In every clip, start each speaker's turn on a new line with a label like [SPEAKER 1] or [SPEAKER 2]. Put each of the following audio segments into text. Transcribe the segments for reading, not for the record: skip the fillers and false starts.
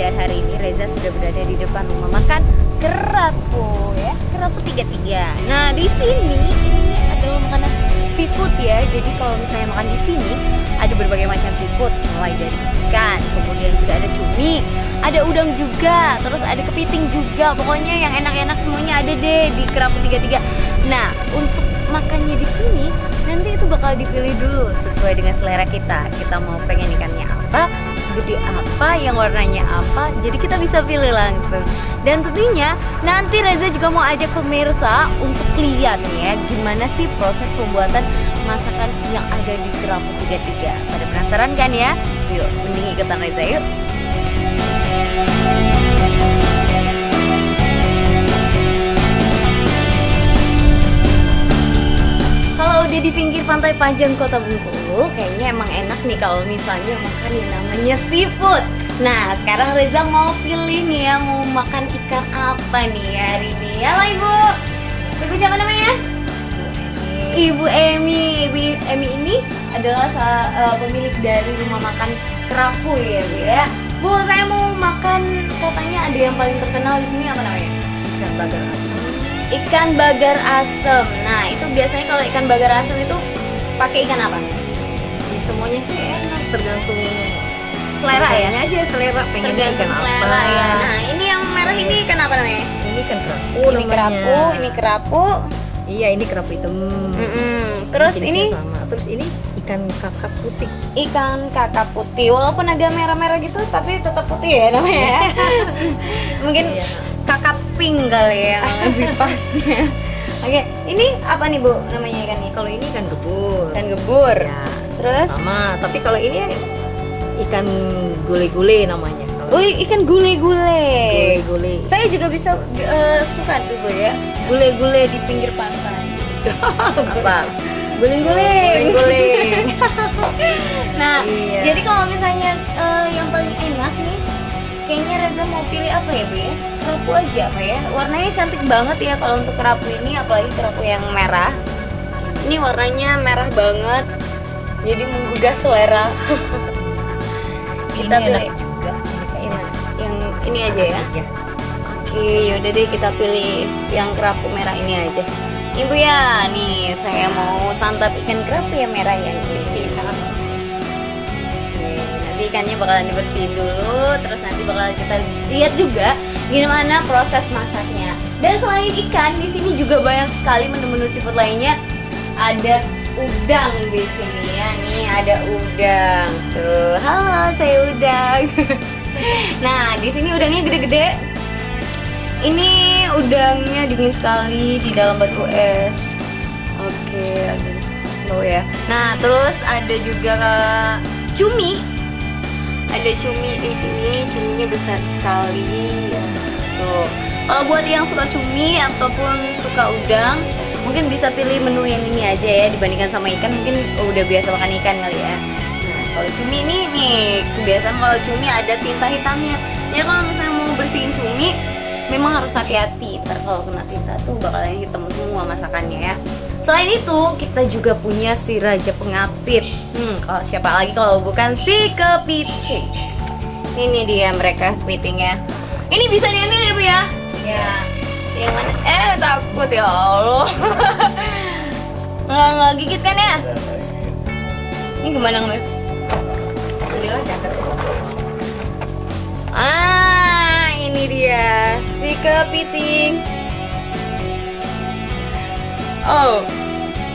[SPEAKER 1] Dan hari ini Reza sudah berada di depan rumah makan Kerapu ya, Kerapu 33. Nah, di sini ini adalah makanan seafood ya. Jadi kalau misalnya makan di sini ada berbagai macam seafood, mulai dari ikan, kemudian juga ada cumi, ada udang juga, terus ada kepiting juga. Pokoknya yang enak-enak semuanya ada deh di Kerapu 33. Nah, untuk makannya di sini nanti itu bakal dipilih dulu sesuai dengan selera kita. Kita mau pengen ikannya apa, segede apa, yang warnanya apa, jadi kita bisa pilih langsung. Dan tentunya nanti Reza juga mau ajak pemirsa untuk lihat nih ya, gimana sih proses pembuatan masakan yang ada di Kerapu 33. Pada penasaran kan ya? Yuk, mending ikutan Reza yuk. Kalau udah di pinggir pantai Panjang Kota Bengkulu, kayaknya emang enak nih kalau misalnya makan yang namanya seafood. Nah, sekarang Reza mau pilih nih ya, mau makan ikan apa nih hari ini. Halo Ibu. Ibu siapa namanya? Ibu Emi. Ibu Emi ini adalah pemilik dari rumah makan Kerapu ya, Bu ya. Bu, saya mau makan, katanya ada yang paling terkenal di sini, apa namanya? Ikan bagar asem. Ikan bagar asem. Nah, itu biasanya kalau ikan bagar asem itu pakai ikan apa?
[SPEAKER 2] Ya, semuanya sih enak, tergantung
[SPEAKER 1] Selera ya?
[SPEAKER 2] aja selera pengennya ikan apa.
[SPEAKER 1] Selera ya. Nah, ini yang merah ini ikan apa namanya?
[SPEAKER 2] Ini kan kerapu
[SPEAKER 1] Ini
[SPEAKER 2] namanya.
[SPEAKER 1] kerapu, ini kerapu.
[SPEAKER 2] Iya, ini kerapu hitam.
[SPEAKER 1] Terus
[SPEAKER 2] Jenisnya
[SPEAKER 1] ini
[SPEAKER 2] sama. Terus ini ikan kakap putih.
[SPEAKER 1] ikan kakap putih. Walaupun agak merah-merah gitu, tapi tetap putih ya namanya ya. Mungkin
[SPEAKER 2] Iya.
[SPEAKER 1] kakap pink kali ya yang lebih pasnya. Oke, ini apa nih Bu namanya ikannya?
[SPEAKER 2] Kalau ini ikan gebur.
[SPEAKER 1] Ikan gebur.
[SPEAKER 2] Ya,
[SPEAKER 1] Terus?
[SPEAKER 2] sama. Tapi kalau ini ikan gule-gule namanya.
[SPEAKER 1] Oh, ikan gule-gule.
[SPEAKER 2] Gule-gule.
[SPEAKER 1] Saya juga bisa suka tuh Bu ya, gule-gule di pinggir pantai. Apa? Guling-guling.
[SPEAKER 2] Guling-guling.
[SPEAKER 1] Nah,
[SPEAKER 2] Iya.
[SPEAKER 1] jadi kalau misalnya yang paling enak nih, kayaknya Reza mau pilih apa ya Bu ya? Kerapu aja apa ya? Warnanya cantik banget ya kalau untuk kerapu ini, apalagi kerapu yang merah. Ini warnanya merah banget, jadi menggugah selera. Kita
[SPEAKER 2] Ini
[SPEAKER 1] pilih
[SPEAKER 2] enak juga.
[SPEAKER 1] yang ini aja ya.
[SPEAKER 2] Iya.
[SPEAKER 1] Oke, yaudah deh kita pilih yang kerapu merah ini aja. Ibu ya, nih saya mau santap ikan kerapu yang merah yang ini. Oke, nanti ikannya bakalan dibersihin dulu, terus nanti bakalan kita lihat juga gimana proses masaknya. Dan selain ikan, di sini juga banyak sekali menu-menu seafood lainnya. Ada udang di sini ya, nih ada udang. Tuh, halo saya udang. Nah, di sini udangnya gede-gede. Ini udangnya dingin sekali di dalam batu es. Oke, ada low ya. Nah, terus ada juga cumi. Ada cumi di sini, cuminya besar sekali. Tuh. Kalau buat yang suka cumi ataupun suka udang, mungkin bisa pilih menu yang ini aja ya dibandingkan sama ikan. Mungkin udah biasa makan ikan kali ya. Nah, kalau cumi ini nih, kebiasaan kalau cumi ada tinta hitamnya. Ya kalau misalnya mau bersihin cumi, memang harus hati-hati, ntar kalau kena tinta tuh bakalan hitam semua masakannya ya. Selain itu, kita juga punya si Raja Pengapit. Kalau siapa lagi kalau bukan si kepiting. Ini dia mereka kepitingnya. Ini bisa diambil ya Bu ya? Ya. Yang mana? Takut ya Allah. Nggak gigit kan ya? Ini gimana ngambil? Ini dia si kepiting. Oh,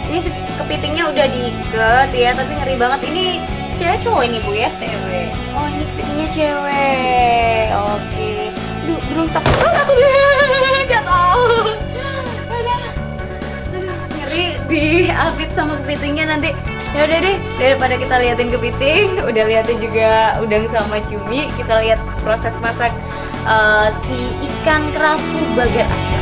[SPEAKER 1] ini si kepitingnya udah diikat ya, tapi ngeri banget. Ini cewek cowok ini Bu ya? Cewek. Oh, ini kepitingnya cewek. Oke. Duh, belum takut. Oh, takut jatuh. Aduh, ngeri diapit sama kepitingnya nanti. Ya udah deh, daripada kita liatin kepiting, udah liatin juga udang sama cumi, kita lihat proses masak si ikan kerapu bagar asem.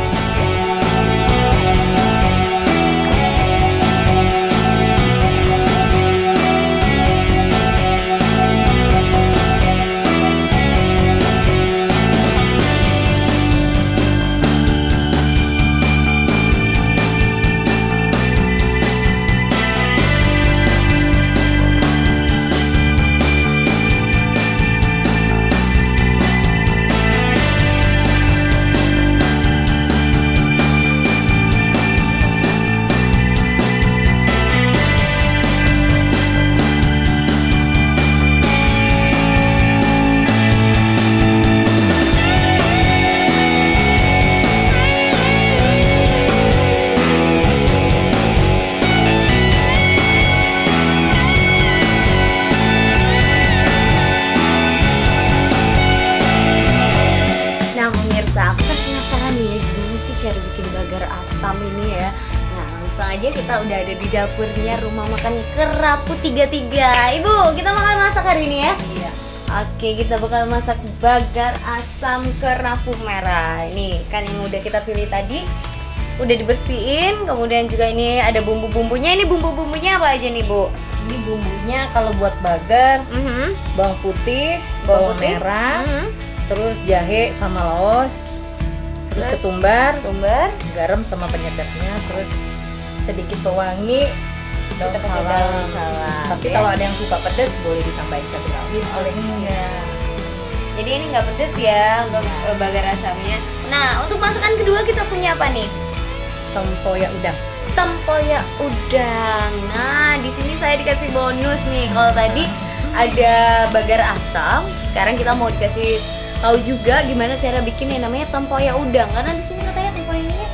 [SPEAKER 1] Nah, langsung aja kita udah ada di dapurnya rumah makan Kerapu 33. Ibu, kita makan masak hari ini ya?
[SPEAKER 2] Iya.
[SPEAKER 1] Oke, kita bakal masak bagar asam kerapu merah. Ini kan yang udah kita pilih tadi, udah dibersihin. Kemudian juga ini ada bumbu-bumbunya. Ini bumbu-bumbunya apa aja nih, Bu?
[SPEAKER 2] Ini bumbunya kalau buat bagar, bawang putih, bawang merah, terus jahe sama laos, terus ketumbar, garam sama penyedapnya, terus sedikit pewangi, daun
[SPEAKER 1] Kita pakai daun
[SPEAKER 2] salam.
[SPEAKER 1] salam,
[SPEAKER 2] Tapi
[SPEAKER 1] ya.
[SPEAKER 2] kalau ada yang suka pedas boleh ditambahin cabai rawit.
[SPEAKER 1] Enggak. Jadi ini nggak pedes ya untuk bagar asamnya. Nah, untuk masakan kedua kita punya apa nih?
[SPEAKER 2] Tempoyak udang.
[SPEAKER 1] Tempoyak udang. Nah, di sini saya dikasih bonus nih. Kalau tadi ada bagar asam, sekarang kita mau dikasih tahu juga gimana cara bikin yang namanya tempoyak udang. Karena di sini katanya tempoyaknya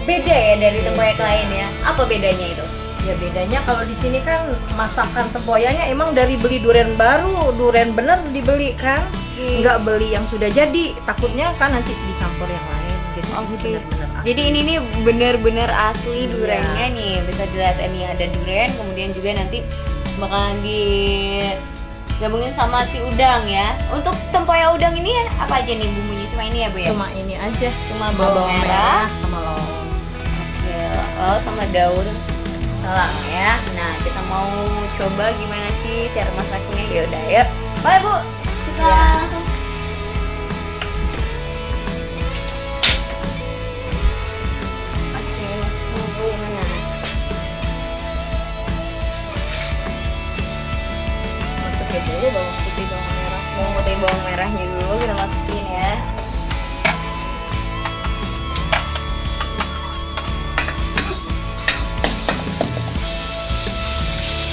[SPEAKER 1] beda ya dari tempoyak lain ya. Apa bedanya itu?
[SPEAKER 2] Ya bedanya kalau di sini kan masakan tempoyaknya emang dari beli durian baru, durian bener dibeli kan, nggak beli yang sudah jadi. Takutnya kan nanti dicampur yang lain. Gitu. Ini bener-bener asli.
[SPEAKER 1] Jadi ini nih bener-bener asli
[SPEAKER 2] Iya.
[SPEAKER 1] duriannya nih. Bisa dilihat ini ada durian, kemudian juga nanti bakalan digabungin sama si udang ya. Untuk tempoyak udang ini apa aja nih bumbunya? Cuma ini ya, Bu ya?
[SPEAKER 2] Cuma ini aja.
[SPEAKER 1] Cuma bawang merah
[SPEAKER 2] sama laos.
[SPEAKER 1] Oke, lalu sama daun salam ya. Nah, kita mau coba gimana sih cara masaknya. Ya udah, yuk. Bye, Bu. Kita
[SPEAKER 2] Ya.
[SPEAKER 1] langsung. Oke, masuk bumbu yang mana?
[SPEAKER 2] Masukin dulu bawang putih, bawang merah.
[SPEAKER 1] Bawang putih, bawang merahnya dulu kita masukin ya.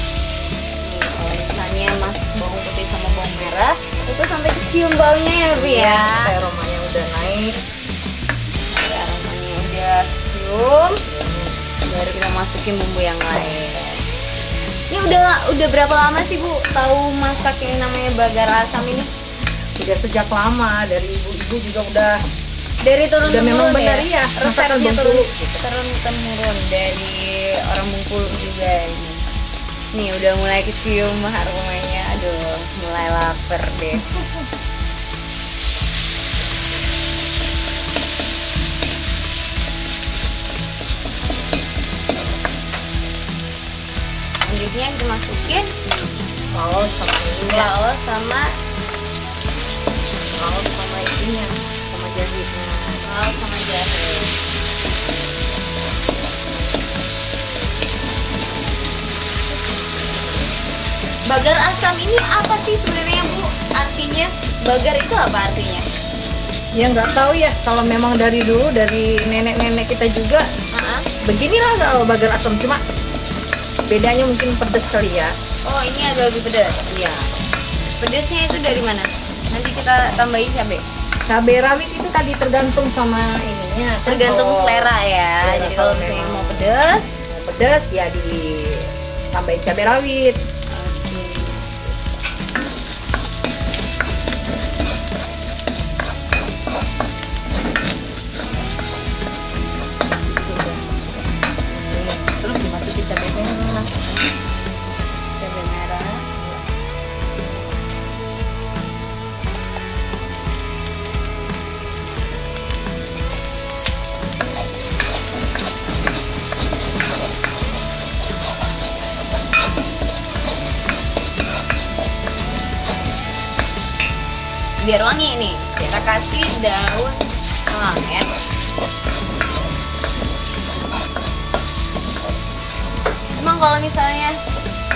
[SPEAKER 1] Nih, kalau misalnya masuk bawang putih sama bawang merah, itu sampai kecium baunya ya, Bu ya.
[SPEAKER 2] Sampai aromanya udah naik.
[SPEAKER 1] Sampai aromanya udah kecium, baru kita masukin bumbu yang lain. Ini udah berapa lama sih, Bu, tahu masak yang namanya bagar asam ini?
[SPEAKER 2] Udah sejak lama, dari ibu-ibu juga udah
[SPEAKER 1] Dari turun
[SPEAKER 2] Udah memang
[SPEAKER 1] temurun
[SPEAKER 2] benar,
[SPEAKER 1] ya?
[SPEAKER 2] iya. Masakan
[SPEAKER 1] Resepnya
[SPEAKER 2] Bengkulu,
[SPEAKER 1] turun
[SPEAKER 2] gitu.
[SPEAKER 1] temurun dari orang Bengkulu juga ini. Nih udah mulai kecium aromanya, aduh mulai lapar deh. Selanjutnya kita masukin
[SPEAKER 2] laos sama ininya,
[SPEAKER 1] laos sama
[SPEAKER 2] laos sama ininya, sama jahenya.
[SPEAKER 1] laos sama jahe. Bagar asam ini apa sih sebenarnya, Bu? Artinya bagar itu apa artinya?
[SPEAKER 2] Ya nggak tahu ya, kalau memang dari dulu dari nenek-nenek kita juga beginilah kalau bagar asam, cuma bedanya mungkin pedes kali ya.
[SPEAKER 1] Oh, ini agak lebih pedas.
[SPEAKER 2] Iya.
[SPEAKER 1] Pedasnya itu dari mana? Nanti kita tambahin cabai.
[SPEAKER 2] Cabai rawit itu tadi tergantung sama ininya. Kan
[SPEAKER 1] Tergantung
[SPEAKER 2] kalau
[SPEAKER 1] selera ya.
[SPEAKER 2] selera,
[SPEAKER 1] Jadi kalau
[SPEAKER 2] kalau
[SPEAKER 1] misalnya
[SPEAKER 2] memang
[SPEAKER 1] mau pedas,
[SPEAKER 2] pedes ya ditambahin cabai rawit. Terus dimasukin cabai merah.
[SPEAKER 1] cabai merah. Biar wangi nih, kita kasih daun salam ya. Emang kalau misalnya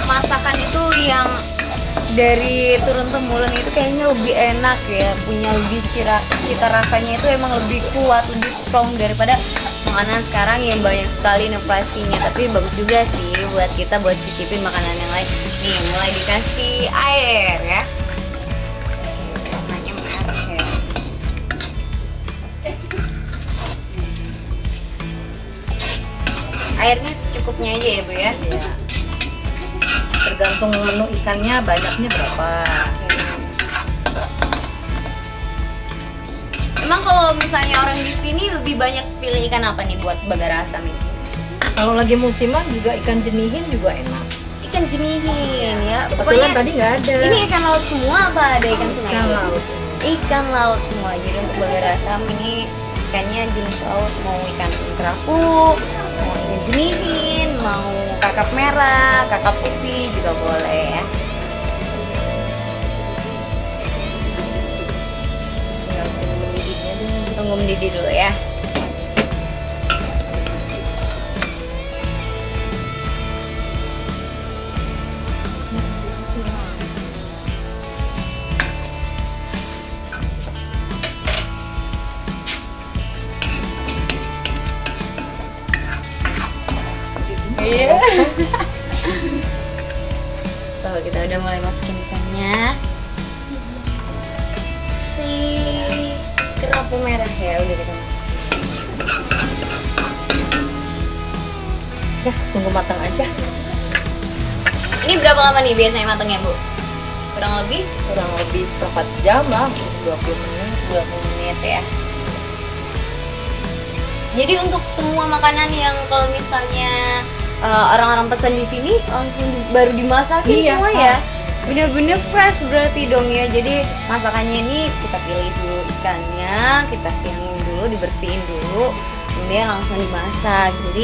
[SPEAKER 1] masakan itu yang dari turun temurun itu kayaknya lebih enak ya, punya lebih cita rasanya itu emang lebih kuat, lebih strong daripada makanan sekarang yang banyak sekali inovasinya. Tapi bagus juga sih buat kita buat cicipin makanan yang lain. Nih mulai dikasih air ya. Warnanya merah ya. Airnya secukupnya aja ya, Bu ya.
[SPEAKER 2] Iya. Tergantung menu ikannya banyaknya berapa.
[SPEAKER 1] Emang kalau misalnya orang di sini lebih banyak pilih ikan apa nih buat bagar asam ini?
[SPEAKER 2] Kalau lagi musiman juga ikan jenihin juga enak.
[SPEAKER 1] Ikan jenihin ya.
[SPEAKER 2] Kebetulan tadi nggak ada.
[SPEAKER 1] Ini ikan laut semua apa ada ikan sungai?
[SPEAKER 2] Ikan laut.
[SPEAKER 1] Ikan laut semua. Jadi untuk bagar asam ini ikannya jenis laut, mau ikan kerapu, mau ikan jenihin, mau kakap merah, kakap putih juga boleh ya. Tunggu mendidih dulu ya. Iya. Tuh kita udah mulai masukin ikannya. Si kerapu merah ya udah kita.
[SPEAKER 2] Ya, tunggu matang aja.
[SPEAKER 1] Ini berapa lama nih biasanya matangnya, Bu? Kurang lebih
[SPEAKER 2] seperempat jam lah, 20 menit.
[SPEAKER 1] 20 menit ya. Jadi untuk semua makanan yang kalau misalnya orang-orang pesan di sini langsung baru dimasakin
[SPEAKER 2] iya,
[SPEAKER 1] semua ya. Bener-bener fresh berarti dong ya. Jadi masakannya ini kita pilih dulu ikannya, kita siangin dulu, dibersihin dulu, kemudian langsung dimasak. Jadi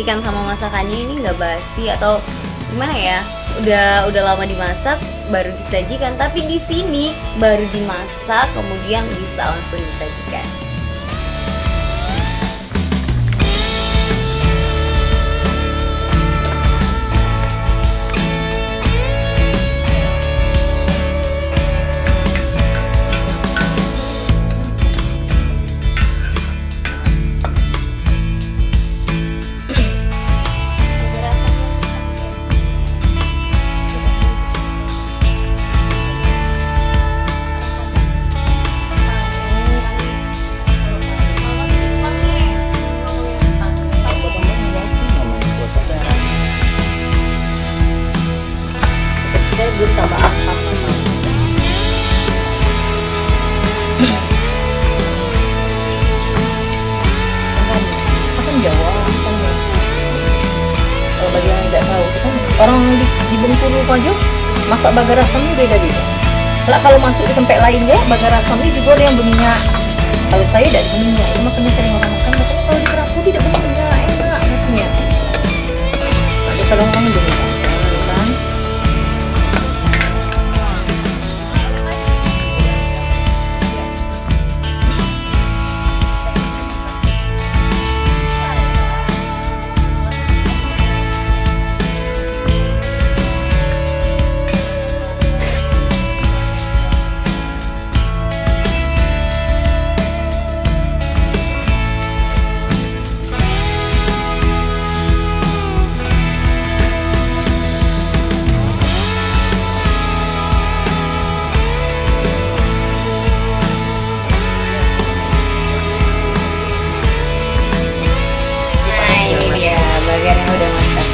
[SPEAKER 1] ikan sama masakannya ini nggak basi atau gimana ya? Udah lama dimasak baru disajikan, tapi di sini baru dimasak kemudian bisa langsung disajikan.
[SPEAKER 2] Tambah asam. Asam Jawa. Kalau bagi yang tidak tahu, kita orang di Bengkulu aja masak bagar asamnya beda-beda. Kalau masuk di tempat lainnya, bagar asamnya juga ada yang berminyak. Kalau saya tidak berminyak, itu makanya sering orang makan. Katanya kalau di kerapu tidak berminyak, enak katanya. Tapi kalau orang berminyak.
[SPEAKER 1] Bagarnya udah masak.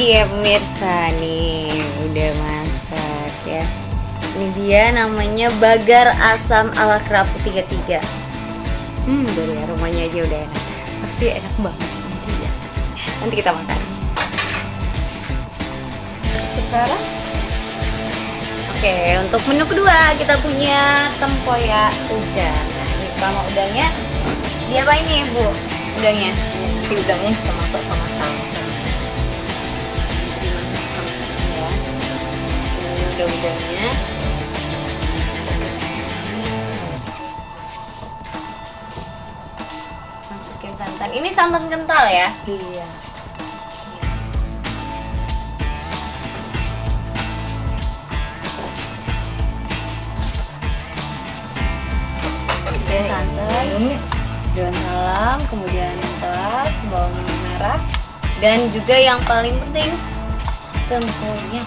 [SPEAKER 1] Dia pemirsa nih udah masak ya. Ini dia namanya bagar asam ala kerapu 33. Dari aromanya aja udah enak. Pasti enak banget ya. Nanti kita makan. Sekarang oke, untuk menu kedua kita punya tempoyak udang. Nah, ini sama udangnya. Diapain nih, Bu? Udangnya?
[SPEAKER 2] Nanti udangnya kita masak sama santan.
[SPEAKER 1] Udang-udangnya masukin santan. Ini santan kental ya?
[SPEAKER 2] Iya.
[SPEAKER 1] masukin santan, daun salam, kemudian teras, bawang merah, dan juga yang paling penting tempoyak.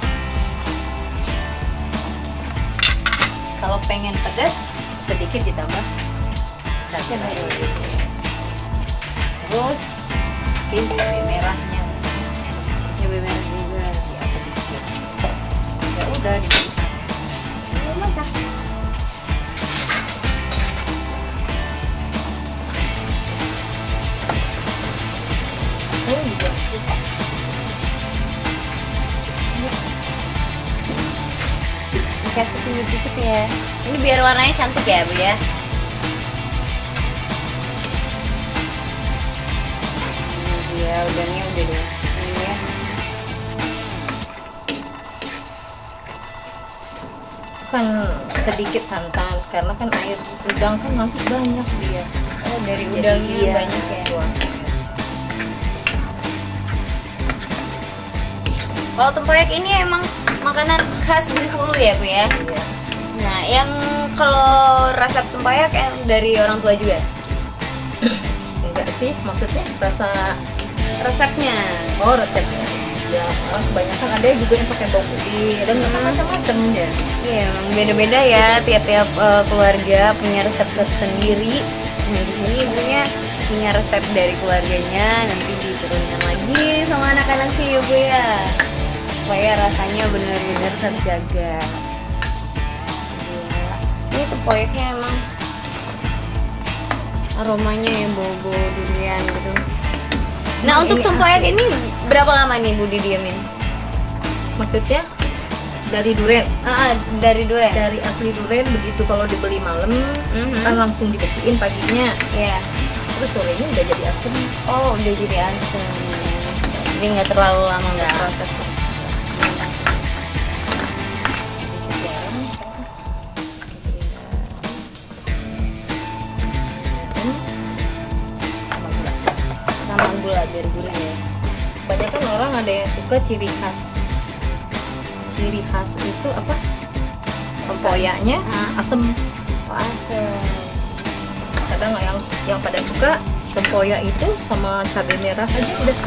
[SPEAKER 2] Kalau pengen pedas sedikit ditambah cabai. Terus masukin cabai merahnya.
[SPEAKER 1] Cabai merah juga.
[SPEAKER 2] Ya sedikit. Ya udah dimasak.
[SPEAKER 1] Masak.
[SPEAKER 2] Ini juga suka.
[SPEAKER 1] Dikasih dikit ya. Ini biar warnanya cantik ya, Bu ya. Ini dia udangnya udah deh. Ini ya.
[SPEAKER 2] Kan sedikit santan karena kan air udang kan nanti banyak dia.
[SPEAKER 1] Oh, dari udangnya
[SPEAKER 2] iya,
[SPEAKER 1] banyak ya. Kalau tempoyak ini emang makanan khas Bengkulu ya, Bu ya?
[SPEAKER 2] Iya.
[SPEAKER 1] Nah, yang kalau resep tempoyak dari orang tua juga?
[SPEAKER 2] Enggak sih, maksudnya rasa
[SPEAKER 1] Resepnya?
[SPEAKER 2] oh resepnya. Ya, orang kebanyakan ada juga yang pakai bawang putih dan macam-macam ya.
[SPEAKER 1] Iya, emang beda-beda ya. Tiap-tiap keluarga punya resep sendiri. Nah, di sini ibunya punya resep dari keluarganya, nanti diturunkan lagi sama anak-anaknya ya, Bu ya. Supaya rasanya benar-benar terjaga. Gila. Ini tempoyaknya emang aromanya yang bau-bau durian gitu. Nah, untuk tempoyak ini berapa lama nih Bu didiamin?
[SPEAKER 2] Maksudnya dari duren.
[SPEAKER 1] Dari durian.
[SPEAKER 2] Dari asli duren begitu kalau dibeli malam kan langsung dibersihin paginya.
[SPEAKER 1] Iya.
[SPEAKER 2] Terus sorenya udah jadi asem.
[SPEAKER 1] Oh, udah jadi asam. Jadi nggak terlalu lama nggak
[SPEAKER 2] Nggak.
[SPEAKER 1] proses fermentasi.
[SPEAKER 2] Sedikit garam. Sama gula.
[SPEAKER 1] Sama gula biar gurih ya.
[SPEAKER 2] Kebanyakan orang ada yang suka ciri khas. Ciri khas itu apa? Tempoyaknya asem.
[SPEAKER 1] Oh, asam.
[SPEAKER 2] Kadang yang pada suka tempoyak itu sama cabai merah aja udah.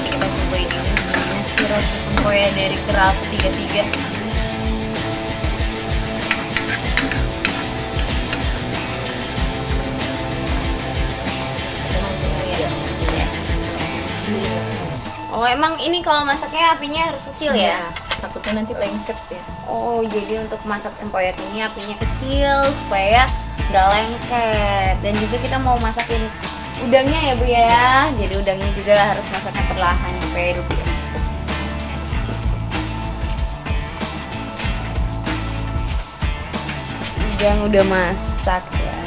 [SPEAKER 1] Kita cobain ini gimana sih rasa tempoyak dari Kerapu 33. Kita langsung lihat. Iya. Oh, emang ini kalau masaknya apinya harus kecil ya?
[SPEAKER 2] Takutnya nanti lengket ya.
[SPEAKER 1] Oh, jadi untuk masak tempoyak ini apinya kecil supaya nggak lengket. Dan juga kita mau masakin udangnya ya, Bu ya. Jadi udangnya juga harus masaknya perlahan supaya lebih empuk. Udang udah masak ya.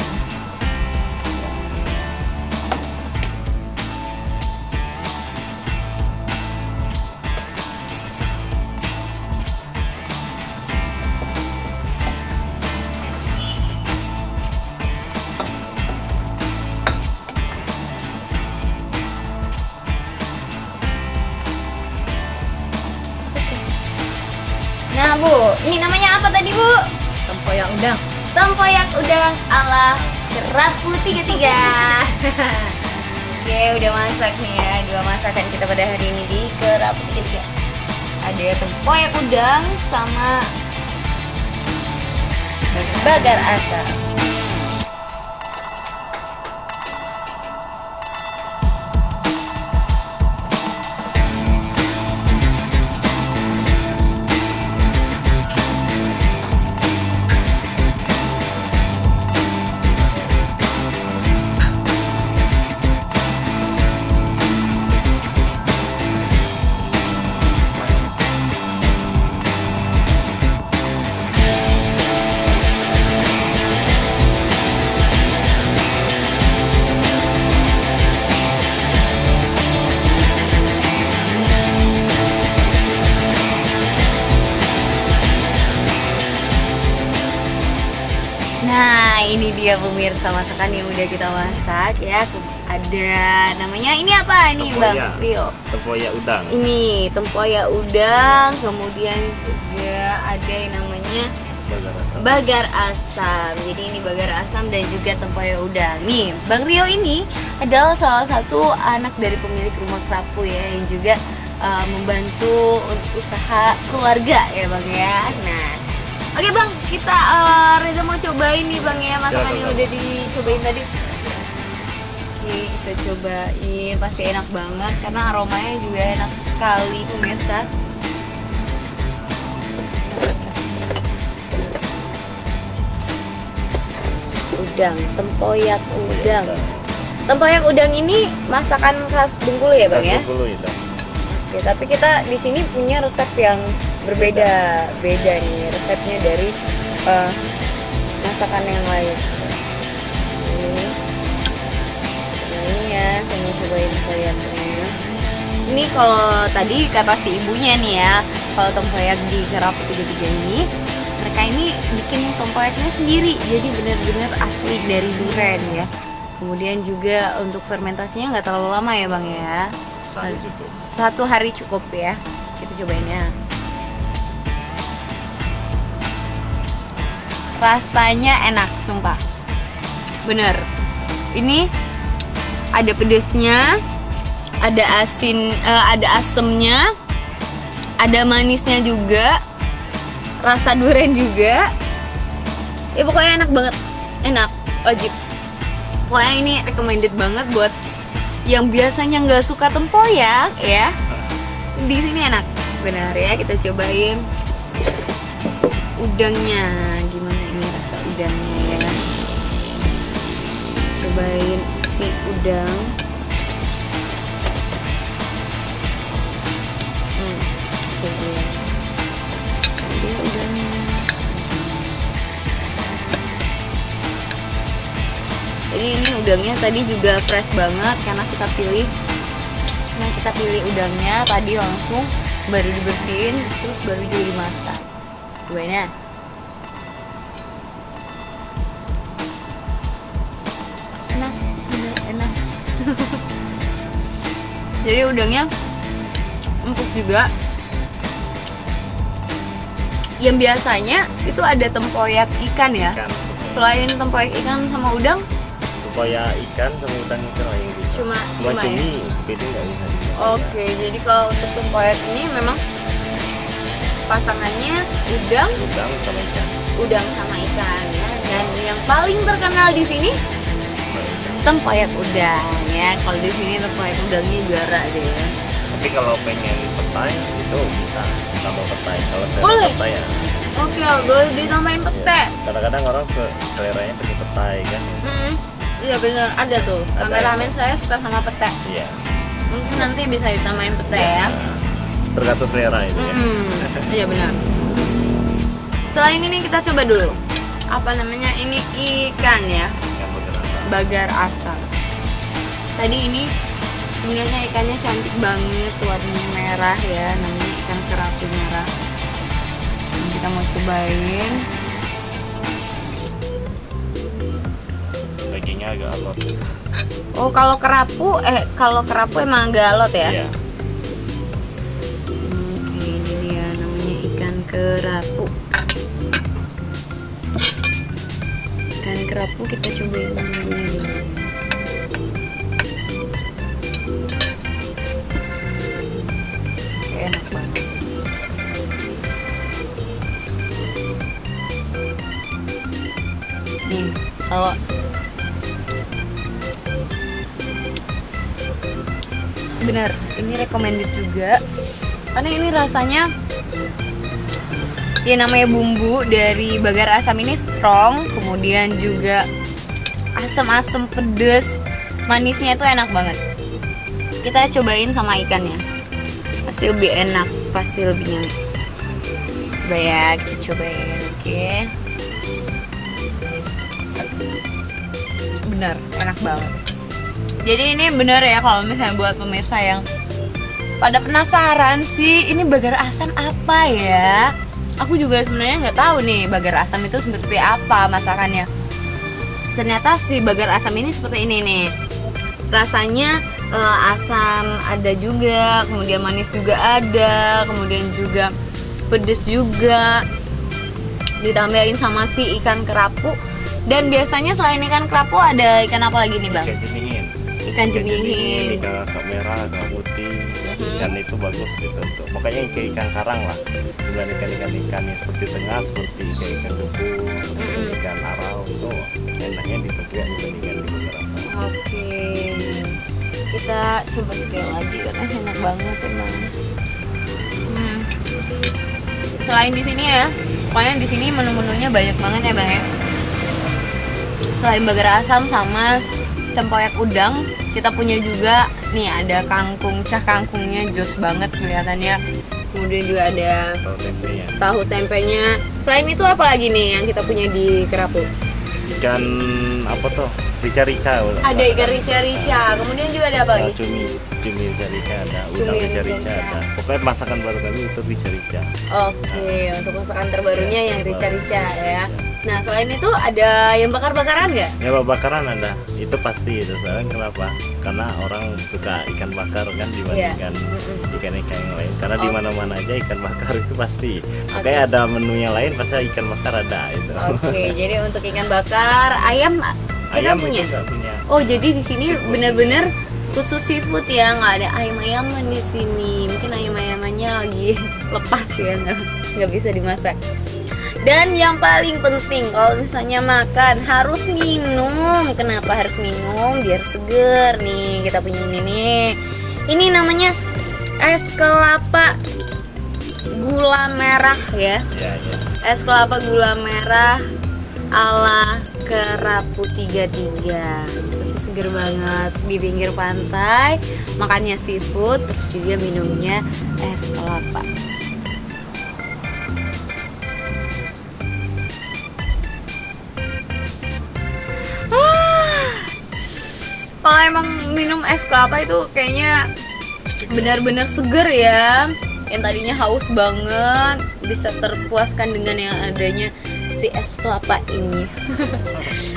[SPEAKER 1] Nah, Bu, ini namanya apa tadi, Bu?
[SPEAKER 2] Tempoyak udang.
[SPEAKER 1] Tempoyak udang ala Kerapu 33. Oke, udah masak nih ya. Dua masakan kita pada hari ini di Kerapu 33. Ada tempoyak udang sama bagar asam. Nah, ini dia pemirsa masakan yang udah kita masak ya. Ada namanya ini apa nih, Bang Rio?
[SPEAKER 3] Tempoyak udang.
[SPEAKER 1] Ini tempoyak udang, kemudian juga ada yang namanya bagar asam. Jadi ini bagar asam dan juga tempoyak udang. Nih, Bang Rio ini adalah salah satu anak dari pemilik rumah kerapu ya, yang juga membantu untuk usaha keluarga ya Bang ya. Nah, oke Bang, kita Reza mau cobain nih Bang ya, masakan yang udah dicobain tadi. Oke, kita cobain, pasti enak banget karena aromanya juga enak sekali pemirsa. Udang, tempoyak udang. Tempoyak udang ini masakan khas Bengkulu ya Bang ya?
[SPEAKER 3] Bengkulu itu.
[SPEAKER 1] Oke, tapi kita di sini punya resep yang berbeda, beda nih resepnya dari masakan yang lain. Ini ya, saya mau cobain tempoyaknya. Ini kalau tadi kata si ibunya nih ya, kalau tempoyak di Kerapu 33 ini, mereka ini bikin tempoyaknya sendiri, jadi benar-benar asli dari duren ya. Kemudian juga untuk fermentasinya nggak terlalu lama ya Bang ya. Satu hari cukup ya. Kita cobainnya. Rasanya enak, sumpah. Bener. Ini ada pedesnya, ada asin, ada asemnya, ada manisnya juga, rasa durian juga. Ya pokoknya enak banget, enak, wajib. Pokoknya ini recommended banget buat yang biasanya nggak suka tempoyak ya. Di sini enak, benar ya. Kita cobain udangnya, gimana ini rasa udangnya ya. Cobain si udang. Cobain. Ini udangnya. Jadi ini udangnya tadi juga fresh banget karena kita pilih udangnya tadi langsung, baru dibersihin terus baru juga dimasak. Cobainnya. Enak, enak. Jadi udangnya empuk juga. Yang biasanya itu ada tempoyak ikan ya. Selain tempoyak ikan sama udang,
[SPEAKER 3] tempoyak ikan sama udang itu yang bisa.
[SPEAKER 1] Cuma
[SPEAKER 3] cumi,
[SPEAKER 1] ya?
[SPEAKER 3] beda nggak bisa.
[SPEAKER 1] Oke, jadi kalau untuk tempoyak ini memang pasangannya udang
[SPEAKER 3] sama ikan.
[SPEAKER 1] Udang sama ikan ya. Dan yang paling terkenal di sini tempoyak udang ya. Kalau di sini tempoyak udangnya juara deh ya.
[SPEAKER 3] Tapi kalau pengen petai itu bisa tambah petai. Kalau saya petai ya.
[SPEAKER 1] Oke, boleh ditambahin petai.
[SPEAKER 3] Kadang-kadang orang seleranya pakai petai kan.
[SPEAKER 1] Iya benar, ada tuh. Kameramen saya suka sama petai.
[SPEAKER 3] Iya.
[SPEAKER 1] Mungkin nanti bisa ditambahin petai ya.
[SPEAKER 3] Tergantung selera itu ya.
[SPEAKER 1] Iya benar. Selain ini kita coba dulu. Apa namanya? Ini ikan ya. Bagar asam. Tadi ini sebenarnya ikannya cantik banget, warnanya merah ya, namanya ikan kerapu merah. Kita mau cobain.
[SPEAKER 3] Dagingnya agak alot.
[SPEAKER 1] Oh, kalau kerapu emang agak alot ya?
[SPEAKER 3] Iya.
[SPEAKER 1] Oke, ini dia namanya ikan kerapu. Ikan kerapu kita cobain bumbunya dulu. Enak banget. Nih, kalau benar, ini recommended juga karena ini rasanya ya, namanya bumbu dari bagar asam ini strong, kemudian juga asam-asam pedes, manisnya itu enak banget. Kita cobain sama ikannya, pasti lebih enak, pasti lebih nyaman. Coba ya, kita cobain. Oke, bener, enak banget. Jadi ini bener ya, kalau misalnya buat pemirsa yang pada penasaran sih ini bagar asam apa ya, aku juga sebenarnya nggak tahu nih bagar asam itu seperti apa masakannya. Ternyata si bagar asam ini seperti ini nih, rasanya asam ada juga, kemudian manis juga ada, kemudian juga pedes juga, ditambahin sama si ikan kerapu. Dan biasanya selain ikan kerapu ada ikan apa lagi nih bang?
[SPEAKER 3] Ikan jenihin.
[SPEAKER 1] Ikan jenihin.
[SPEAKER 3] Ikan kakap merah, kakap putih. Ikan itu bagus itu untuk. Makanya ikan karang lah. Dibanding ikan yang seperti tengah, seperti ikan debu, ikan arau itu enaknya dipercaya dibandingkan di beberapa.
[SPEAKER 1] Oke, kita coba sekali lagi karena enak banget emang. Selain di sini ya, pokoknya di sini menu-menunya banyak banget ya bang ya. Selain burger asam sama tempoyak udang, kita punya juga nih ada kangkung, cah kangkungnya jos banget kelihatannya. Kemudian juga ada tahu tempenya. Selain itu apa lagi nih yang kita punya di kerapu?
[SPEAKER 3] Ikan apa tuh? Rica-rica.
[SPEAKER 1] Ada ikan rica-rica. Kemudian juga ada apa lagi?
[SPEAKER 3] Cumi rica-rica ada, udang rica-rica ada. Pokoknya masakan baru kami itu rica-rica.
[SPEAKER 1] Oke, untuk masakan terbarunya yang rica-rica ya. Nah, selain itu ada yang bakar-bakaran nggak?
[SPEAKER 3] Ya, bakaran ada. Itu pasti itu. Soalnya kenapa? Karena orang suka ikan bakar kan dibandingkan ikan-ikan yang lain. Karena di mana-mana aja ikan bakar itu pasti. Makanya ada menu yang lain pasti ikan bakar ada itu.
[SPEAKER 1] Oke, jadi untuk ikan bakar, ayam kita punya. Oh, jadi di sini benar-benar khusus seafood ya, nggak ada ayam-ayaman di sini. Mungkin ayam-ayamannya lagi lepas ya, nggak bisa dimasak. Dan yang paling penting kalau misalnya makan harus minum. Kenapa harus minum? Biar seger nih. Kita punya ini nih. Ini namanya es kelapa gula merah ya. Es kelapa gula merah ala Kerapu 33. Pasti seger banget di pinggir pantai. Makannya seafood, terus juga minumnya es kelapa. Kalau emang minum es kelapa itu kayaknya benar-benar seger ya. Yang tadinya haus banget bisa terpuaskan dengan yang adanya si es kelapa ini.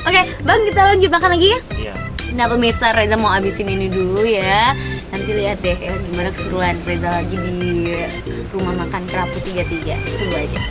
[SPEAKER 1] Oke, bang, kita lanjut makan lagi ya.
[SPEAKER 3] Iya.
[SPEAKER 1] Nah pemirsa, Reza mau abisin ini dulu ya. Nanti lihat deh ya, gimana keseruan Reza lagi di rumah makan Kerapu 33. Tunggu aja.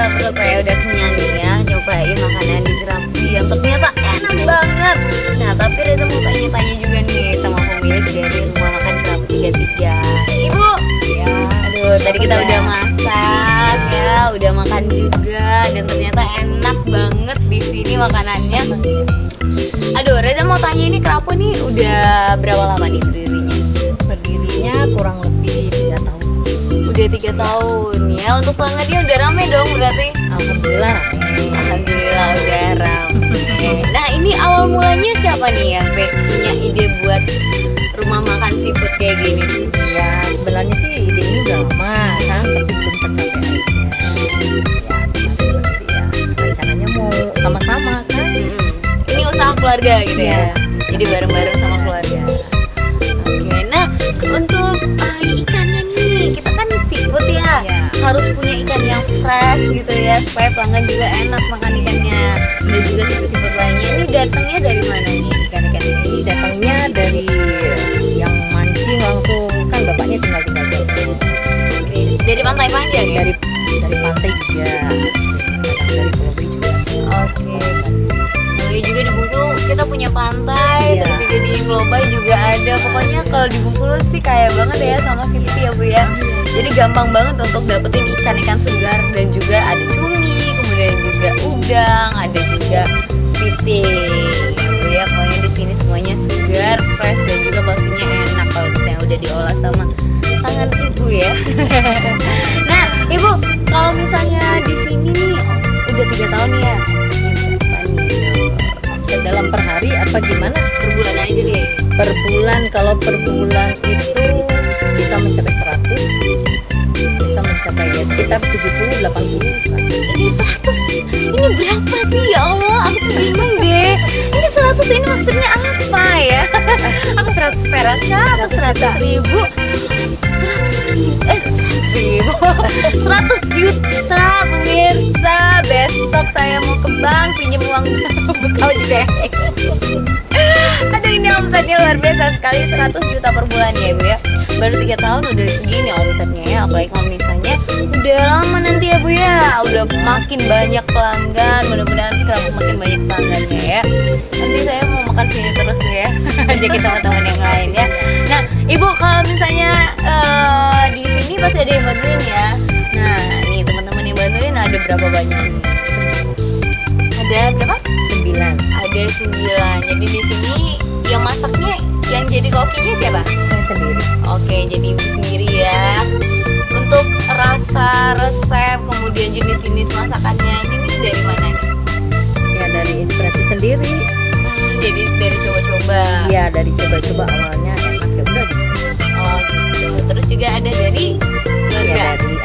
[SPEAKER 1] Perut saya udah kenyang nih ya, nyobain makanan di Kerapu yang ternyata enak banget. Nah tapi Reza mau tanya-tanya juga nih sama pemilik dari rumah makan Kerapu 33. Ibu ya, aduh tadi kita udah masak ya, udah makan juga, dan ternyata enak banget di sini makanannya. Aduh Reza mau tanya, ini Kerapu nih udah berapa lama nih berdirinya?
[SPEAKER 2] Berdirinya kurang lebih 3 tahun.
[SPEAKER 1] Udah 3 tahun ya. Untuk pelanggannya udah rame dong berarti?
[SPEAKER 2] Alhamdulillah rame.
[SPEAKER 1] Alhamdulillah udah rame. Nah ini awal mulanya siapa nih yang punya ide buat rumah makan seafood kayak gini?
[SPEAKER 2] Ya sebenarnya sih ide ini udah lama kan, tapi belum tercapai aja. Ya rencananya mau sama-sama kan.
[SPEAKER 1] Ini usaha keluarga gitu ya? Jadi bareng-bareng sama keluarga. Oke, nah untuk ikannya nih, kita kan seafood ya, harus punya ikan yang fresh gitu ya, supaya pelanggan juga enak makan ikannya. Dan juga seafood lainnya, ini datangnya dari mana nih ikan-ikan ini?
[SPEAKER 2] Datangnya dari yang mancing langsung, kan bapaknya tinggal di Bogor.
[SPEAKER 1] Oke, dari pantai panjang ya?
[SPEAKER 2] Dari pantai juga, dari Pulau juga.
[SPEAKER 1] Oke. Ya juga di Bengkulu kita punya pantai, terus juga di Globay juga ada. Pokoknya kalau di Bengkulu sih kaya banget ya sama seafood ya Bu ya. Jadi gampang banget untuk dapetin ikan-ikan segar, dan juga ada cumi, kemudian juga udang, ada juga piting. Bu ya, pokoknya di sini semuanya segar, fresh, dan juga pastinya enak kalau misalnya udah diolah sama tangan ibu ya. Nah ibu, kalau misalnya di sini nih udah 3 tahun ya,
[SPEAKER 2] omset dalam per hari apa gimana?
[SPEAKER 1] Per bulan aja deh.
[SPEAKER 2] Per bulan, kalau per bulan itu bisa mencapai 100, bisa mencapai ya sekitar 70-80.
[SPEAKER 1] Ini 100, ini berapa sih ya Allah? Aku tuh bingung deh. Ini 100 ini maksudnya apa ya? Aku 100 perak atau 100 ribu? 100 juta pemirsa. Besok saya mau ke bank pinjam uang bekal juga. Aduh ini omsetnya luar biasa sekali, 100 juta per bulan ya ibu ya. Baru 3 tahun udah segini omsetnya ya. Apalagi kalau misalnya udah lama nanti ya bu ya, udah makin banyak pelanggan, mudah-mudahan makin banyak pelanggannya ya. Nanti saya mau makan sini terus ya. Ajakin teman-teman yang lain ya. Nah ibu, kalau misalnya di sini pasti ada yang bantuin ya. Nah nih teman-teman yang bantuin ada berapa banyak nih? Ada berapa? 9. Ada 9. Jadi di sini yang masaknya, yang jadi kokinya siapa?
[SPEAKER 2] Saya sendiri.
[SPEAKER 1] Oke, jadi ibu sendiri ya. Untuk rasa, resep, kemudian jenis-jenis masakannya ini nih dari mana nih?
[SPEAKER 2] Ya dari inspirasi sendiri.
[SPEAKER 1] Jadi dari coba-coba.
[SPEAKER 2] Iya dari coba-coba, awalnya enak ya udah.
[SPEAKER 1] Oh gitu. Terus juga ada dari keluarga.
[SPEAKER 2] Ya, dari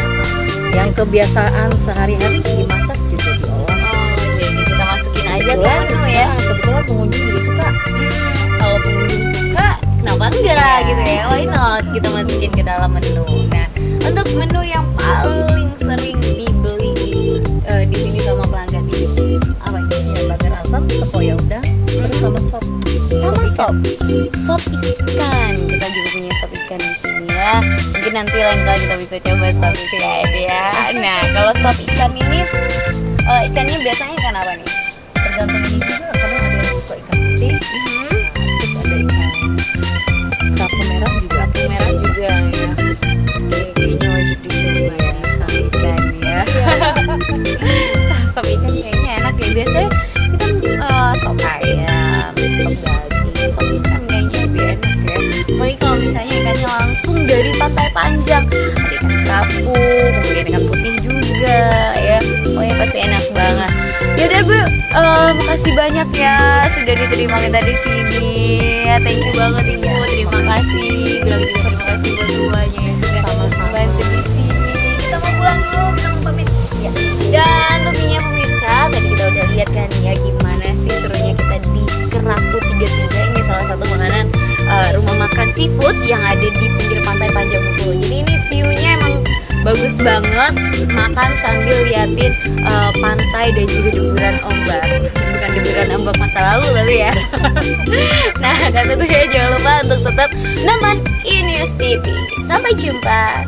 [SPEAKER 2] yang kebiasaan sehari-hari dimasak juga diolah.
[SPEAKER 1] Oh, jadi kita masukin aja ke menu ya.
[SPEAKER 2] Kebetulan pengunjung juga suka.
[SPEAKER 1] Kalau pengunjung suka, kenapa enggak gitu ya? Why not? Kita masukin ke dalam menu. Nah, untuk menu yang paling sering dibeli di sini sama pelanggan ini apa ini?
[SPEAKER 2] Ya bagan asam, tepoya udang, terus sama sop.
[SPEAKER 1] Sama sop ikan. Kita juga punya sop ikan di sini ya. Mungkin nanti lain kali kita bisa coba sop ikan ya. Nah, kalau sop ikan ini ikannya biasanya ikan apa nih?
[SPEAKER 2] Tergantung ini juga, kadang ada yang suka ikan putih, terus ada ikan kerapu merah juga.
[SPEAKER 1] Kerapu merah juga ya. Oke, kayaknya wajib dicoba ya sop ikan ya. Sop ikan kayaknya enak ya. Biasanya kita sop ayam, sop daging, sop ikan kayaknya lebih enak ya. Apalagi kalau misalnya ikannya langsung dari pantai Panjang, ada ikan kerapu, kemudian ikan putih juga ya. Pokoknya pasti enak banget. Yaudah bu, makasih banyak ya sudah diterima kita di sini. Thank you banget ibu, terima kasih. Bilang juga terima kasih buat semuanya yang sudah membantu di sini. Kita mau pulang dulu, kita mau pamit. Ya. Dan tentunya pemirsa, tadi kita udah lihat kan ya gimana sih serunya kita di Kerapu 33. Ini salah satu makanan rumah makan seafood yang ada di pinggir pantai Panjang Bengkulu. Jadi ini view-nya emang bagus banget, makan sambil liatin pantai dan juga deburan ombak. Bukan deburan ombak masa lalu tapi ya. Nah, dan tentunya jangan lupa untuk tetap nonton INews TV. Sampai jumpa.